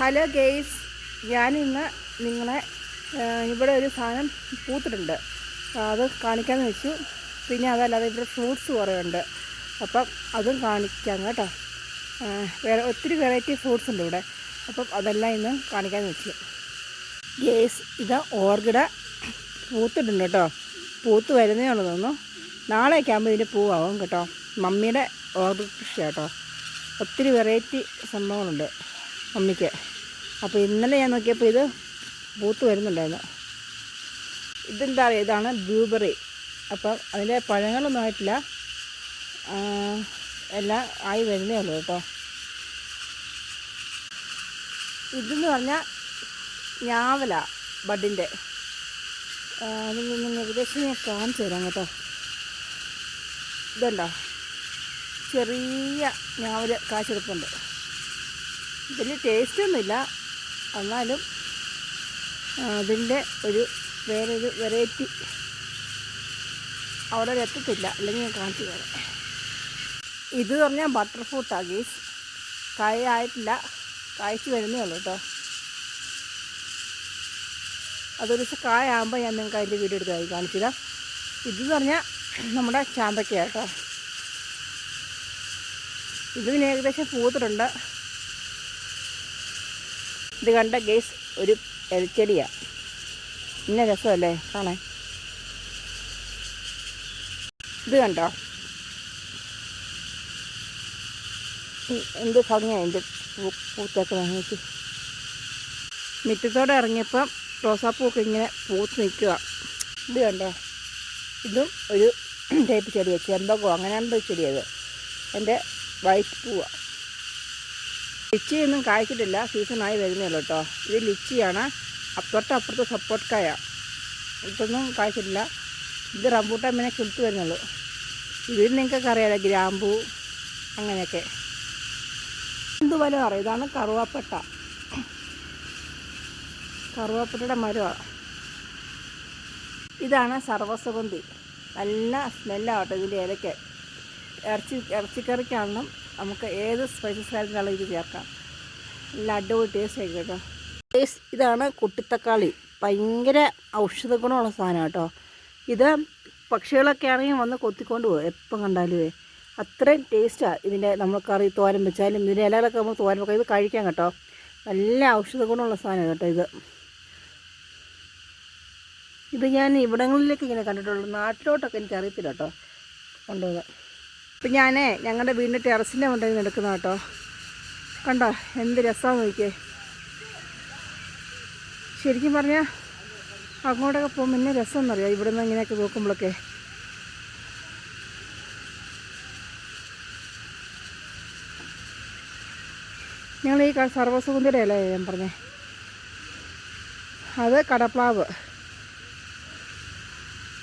Hello guys, ഞാനിന്ന് നിങ്ങളെ ഇവിടെ ഒരു സാധനം പൂത്തിട്ടുണ്ട്, അത് കാണിക്കാമെന്ന് വെച്ചു. പിന്നെ അതല്ലാതെ ഇവിടെ ഫ്രൂട്ട്സ് കുറേ ഉണ്ട്, അപ്പം അതും കാണിക്കാം കേട്ടോ. ഒത്തിരി വെറൈറ്റി ഫ്രൂട്ട്സ് ഉണ്ട് ഇവിടെ, അപ്പം അതെല്ലാം ഇന്ന് കാണിക്കാമെന്ന് വെച്ചു. ഗെയ്സ്, ഇത് ഓർക്കിഡ് പൂത്തിട്ടുണ്ട് കേട്ടോ. പൂത്ത് വരുന്നേ ഉള്ളൂ തോന്നുന്നു. നാളെയൊക്കെ ആകുമ്പോൾ ഇതിൻ്റെ പൂവാകും കേട്ടോ. മമ്മിയുടെ ഓർക്കിഡ് കൃഷി കേട്ടോ. ഒത്തിരി വെറൈറ്റി സംഭവങ്ങളുണ്ട് മമ്മിക്ക്. അപ്പോൾ ഇന്നലെ ഞാൻ നോക്കിയപ്പോൾ ഇത് പൂത്ത് വരുന്നുണ്ടായിരുന്നു. ഇതെന്താ പറയുക, ഇതാണ് ബ്ലൂബെറി. അപ്പം അതിൻ്റെ പഴങ്ങളൊന്നും ആയിട്ടില്ല, എല്ലാം ആയി വരുന്നേ ഉള്ളൂ കേട്ടോ. ഇതെന്ന് പറഞ്ഞാൽ ഞാവല ബഡിൻ്റെ. അത് ഏകദേശം ഞാൻ കാണിച്ചു തരാം കേട്ടോ. ഇതുണ്ടോ, ചെറിയ ഞാവൽ കാച്ചെടുപ്പുണ്ട്. വലിയ ടേസ്റ്റൊന്നുമില്ല, എന്നാലും അതിൻ്റെ വേറൊരു വെറൈറ്റി അവിടെ എത്തത്തില്ല, അല്ലെങ്കിൽ ഞാൻ കാണിച്ചു തരാം. ഇത് പറഞ്ഞാൽ ബട്ടർ ഫ്രൂട്ടാണ് ഗീസ്. കായ ആയിട്ടില്ല, കായ്ച്ച് വരുന്നേ ഉള്ളൂ കേട്ടോ. അതൊരു ദിവസം കായ ആകുമ്പോൾ ഞാൻ നിങ്ങൾക്ക് അതിൻ്റെ വീഡിയോ എടുത്ത് കാണിച്ചില്ല. ഇതെന്ന് പറഞ്ഞാൽ നമ്മുടെ ചാമ്പയ്ക്ക കേട്ടോ. ഇതിന് ഏകദേശം പൂത്തിട്ടുണ്ട്. ഇത് കണ്ട ഗേസ്, ഒരു എലിച്ചെടിയാണ്. ഇന്ന രസമല്ലേ കാണാൻ. ഇത് കണ്ടോ, എന്ത് ഭംഗിയാണ് എൻ്റെ പൂത്തൊക്കെ വാങ്ങിച്ച്. മുറ്റത്തോടെ ഇറങ്ങിയപ്പം റോസാപ്പൂവൊക്കെ ഇങ്ങനെ പൂത്ത് നിൽക്കുക. ഇത് കണ്ടോ, ഇതും ഒരു ടൈപ്പ് ചെടിയാണ്, ചെമ്പകോ അങ്ങനെ എന്തോ ചെടിയത്. എൻ്റെ വൈറ്റ് പൂവാണ്. ലിച്ചിയൊന്നും കായ്ച്ചിട്ടില്ല, സീസണായി വരുന്നേ ഉള്ളൂ കേട്ടോ. ഇത് ലിച്ചിയാണ്. അപ്പുറത്ത് സപ്പോർട്ടക്കായ. ഇതൊന്നും കായ്ച്ചിട്ടില്ല. ഇത് റംബൂട്ടാൻ പിന്നെ കിളുത്ത് വരുന്നുള്ളൂ. ഇതിൽ നിങ്ങൾക്കൊക്കെ അറിയാമല്ലോ, ഗ്രാമ്പൂ അങ്ങനെയൊക്കെ. എന്ത് മരം അറിയാം, ഇതാണ് കറുവാപ്പട്ടയുടെ മരമാണ്. ഇതാണ് സർവ്വസുഗന്ധി. നല്ല സ്മെല്ലാവട്ടെ ഇതിൻ്റെ ഇലയ്ക്ക്. ഇറച്ചിക്കറിക്കാണെന്നും നമുക്ക് ഏത് സ്പൈസസ് ആയിട്ടുള്ള ഇത് ചേർക്കാം. നല്ല അടിപൊളി ടേസ്റ്റ് ആയിരിക്കും കേട്ടോ. ഇതാണ് കുട്ടിത്തക്കാളി. ഭയങ്കര ഔഷധ ഗുണമുള്ള സാധനം കേട്ടോ. ഇത് പക്ഷികളൊക്കെ ആണെങ്കിൽ വന്ന് കൊത്തിക്കൊണ്ട് പോകും എപ്പം കണ്ടാലുമേ. അത്രയും ടേസ്റ്റാണ് ഇതിൻ്റെ. നമ്മൾ കറി തോരൻ വെച്ചാലും ഇതിൻ്റെ ഇലകളൊക്കെ നമ്മൾ തോരൻ വെക്കാം. ഇത് കഴിക്കാം കേട്ടോ. നല്ല ഔഷധ ഗുണമുള്ള സാധനം കേട്ടോ ഇത് ഞാൻ ഇവിടങ്ങളിലേക്ക് ഇങ്ങനെ കണ്ടിട്ടുള്ളൂ. നാട്ടിലോട്ടൊക്കെ എനിക്ക് അറിയത്തില്ല കേട്ടോ കൊണ്ടുപോകാൻ. ഇപ്പം ഞങ്ങളുടെ വീടിൻ്റെ ടെറസിൻ്റെ കൊണ്ടുപോയി നിന്ന് എടുക്കുന്ന കേട്ടോ. കണ്ടോ എന്ത് രസമാണെന്ന് നോക്കിയേ. ശരിക്കും പറഞ്ഞാൽ അങ്ങോട്ടൊക്കെ പോകുമ്പോൾ പിന്നെ രസമെന്നറിയാം ഇവിടെ നിന്ന് ഇങ്ങനെയൊക്കെ നോക്കുമ്പോഴൊക്കെ. ഞങ്ങൾ ഈ സർവ്വസുഗന്ധിയുടെ ഇല ഞാൻ പറഞ്ഞേ, അത് കടപ്ലാവ്.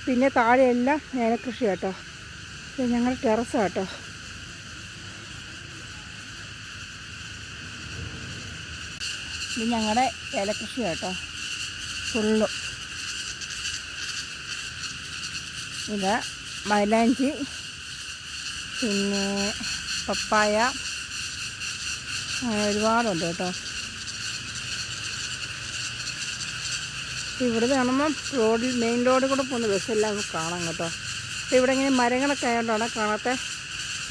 പിന്നെ താഴെയെല്ലാം ഏലക്കൃഷി കേട്ടോ. ഇത് ഞങ്ങളുടെ ടെറസാണ് കേട്ടോ. ഇത് ഞങ്ങളുടെ ഏലക്കൃഷി കേട്ടോ ഫുള്ളും. ഇത് മൈലാഞ്ചി, പിന്നെ പപ്പായ, ഒരുപാടുണ്ട് കേട്ടോ. ഇവിടെ കാണുമ്പം മെയിൻ റോഡിൽ കൂടെ പോകുന്ന ബസ്സെല്ലാം നമുക്ക് കാണാം കേട്ടോ. അപ്പോൾ ഇവിടെ ഇങ്ങനെ മരങ്ങളൊക്കെ ആയതുകൊണ്ടാണ് കാണാത്ത.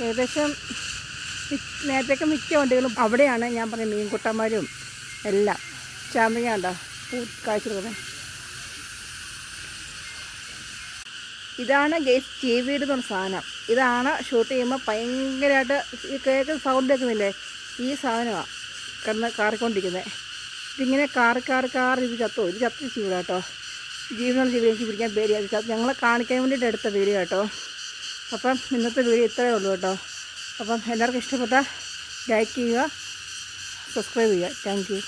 ഏകദേശം നേരത്തെയൊക്കെ മിക്ക വണ്ടികളും അവിടെയാണ് ഞാൻ പറഞ്ഞ മീൻകുട്ടന്മാരും എല്ലാം. ചാമ്പങ്ങ ഉണ്ടോ കാഴ്ച കൊടുക്കുന്നത്. ഇതാണ് ഗേസ് ചീവീട് എന്ന് പറഞ്ഞ സാധനം. ഇതാണ് ഷൂട്ട് ചെയ്യുമ്പോൾ ഭയങ്കരമായിട്ട് ഈ കേൾക്കുന്ന സൗണ്ട് കേൾക്കുന്നില്ലേ, ഈ സാധനമാണ് കിടന്ന് കാറിക്കൊണ്ടിരിക്കുന്നത്. ഇതിങ്ങനെ കാറി ഇത് ചത്ത് ചീവിട കേട്ടോ. ജീവനുള്ള ജീവി എനിക്ക് പിടിക്കാൻ പേടിയാണ്. ഞങ്ങളെ കാണിക്കാൻ വേണ്ടിയിട്ട് എടുത്ത വീഡിയോ കേട്ടോ. അപ്പം ഇന്നത്തെ വീഡിയോ ഇത്രയേ ഉള്ളൂ കേട്ടോ. അപ്പം എല്ലാവർക്കും ഇഷ്ടപ്പെട്ടാൽ ലൈക്ക് ചെയ്യുക, സബ്സ്ക്രൈബ് ചെയ്യുക. Thank you.